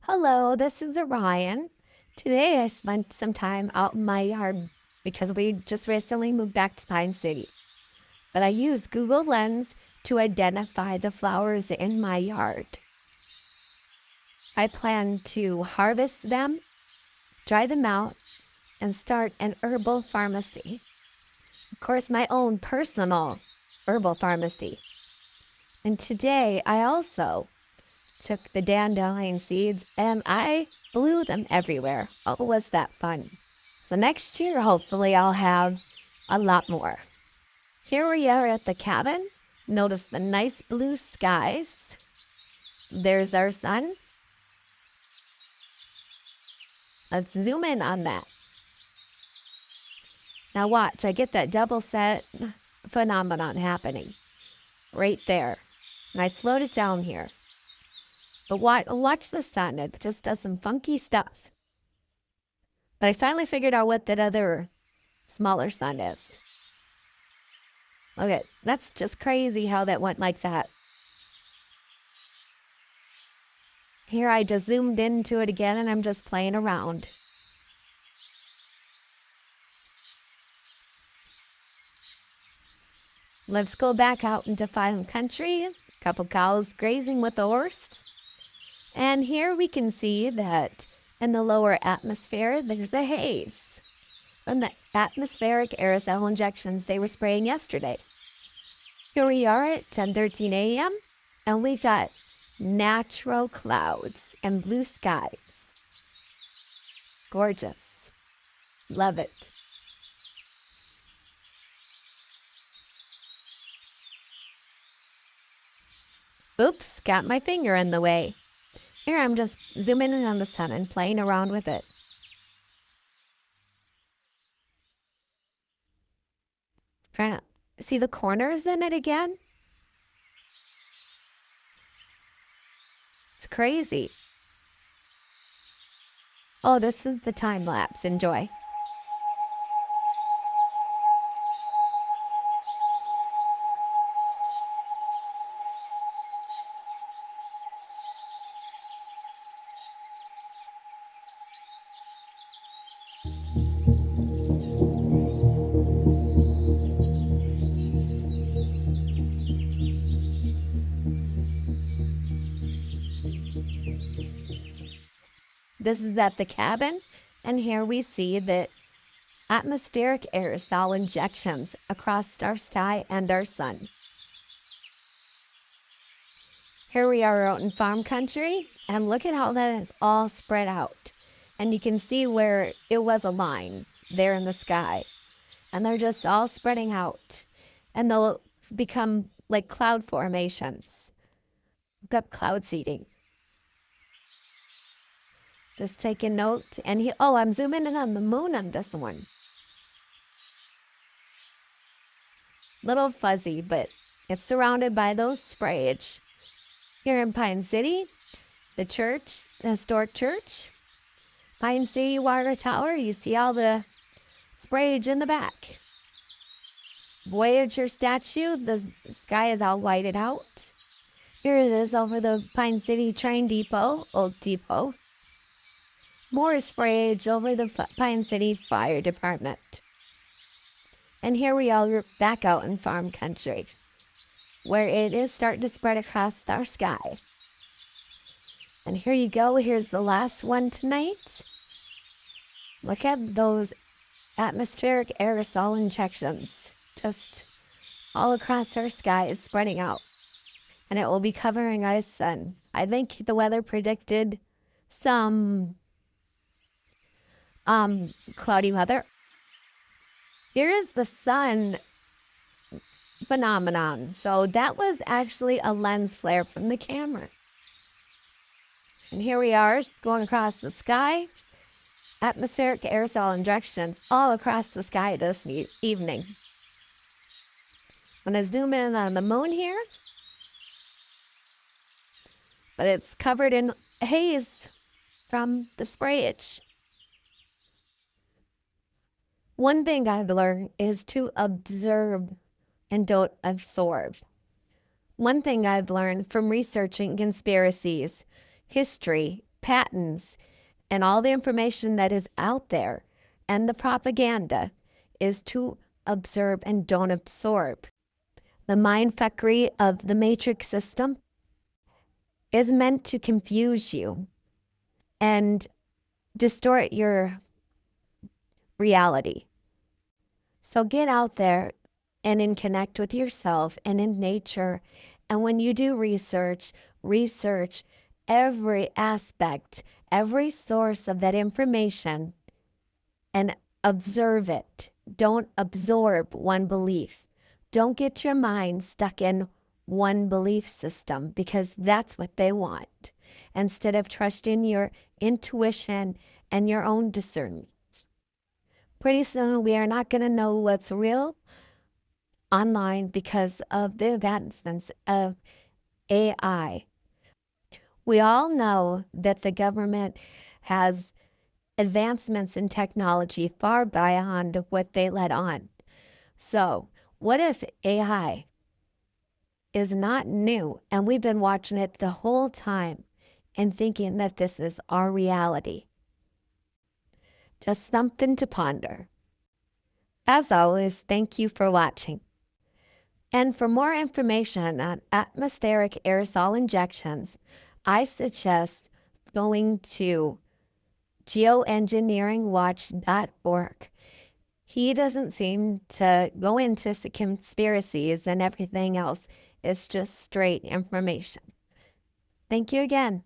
Hello, this is Orion. Today I spent some time out in my yard because we just recently moved back to Pine City. But I used Google Lens to identify the flowers in my yard. I plan to harvest them, dry them out, and start an herbal pharmacy. Of course, my own personal herbal pharmacy. And today I also took the dandelion seeds and I blew them everywhere. Oh, was that fun. So next year, hopefully I'll have a lot more. Here we are at the cabin. Notice the nice blue skies. There's our sun. Let's zoom in on that. Now watch, I get that double set phenomenon happening right there. And I slowed it down here. But watch the sun. It just does some funky stuff. But I finally figured out what that other smaller sun is. Okay, that's just crazy how that went like that. Here I just zoomed into it again and I'm just playing around. Let's go back out into farm country. A couple cows grazing with the horse. And here we can see that in the lower atmosphere, there's a haze from the atmospheric aerosol injections they were spraying yesterday. Here we are at 10:13 a.m. and we got natural clouds and blue skies. Gorgeous. Love it. Oops, got my finger in the way. Here I'm just zooming in on the sun and playing around with it. Trying to see the corners in it again. It's crazy. Oh, this is the time lapse. Enjoy. This is at the cabin, and here we see the atmospheric aerosol injections across our sky and our sun. Here we are out in farm country, and look at how that is all spread out. And you can see where it was a line there in the sky. And they're just all spreading out. And they'll become like cloud formations. Look up cloud seeding. Just taking note. And I'm zooming in on the moon on this one. Little fuzzy, but it's surrounded by those sprayage. Here in Pine City, the church, the historic church, Pine City Water Tower, you see all the sprayage in the back. Voyager statue, the sky is all whited out. Here it is over the Pine City train depot, old depot. More sprayage over the Pine City Fire Department. And here we are back out in farm country, where it is starting to spread across our sky. And here you go. Here's the last one tonight. Look at those atmospheric aerosol injections just all across our sky is spreading out. And it will be covering our sun. I think the weather predicted some cloudy weather. Here is the sun phenomenon. So that was actually a lens flare from the camera. And here we are going across the sky. Atmospheric aerosol injections all across the sky this evening. I'm going to zoom in on the moon here. But it's covered in haze from the sprayage. One thing I've learned is to observe and don't absorb. One thing I've learned from researching conspiracies, history, patents and all the information that is out there and the propaganda is to observe and don't absorb. The mindfuckery of the matrix system is meant to confuse you and distort your reality. So get out there and connect with yourself and in nature. And when you do research every aspect, every source of that information and observe it. Don't absorb one belief. Don't get your mind stuck in one belief system because that's what they want, instead of trusting your intuition and your own discernment. Pretty soon, we are not going to know what's real online because of the advancements of AI. We all know that the government has advancements in technology far beyond what they let on. So, what if AI is not new and we've been watching it the whole time and thinking that this is our reality? Just something to ponder. As always, thank you for watching. And for more information on atmospheric aerosol injections, I suggest going to geoengineeringwatch.org. He doesn't seem to go into conspiracies and everything else. It's just straight information. Thank you again.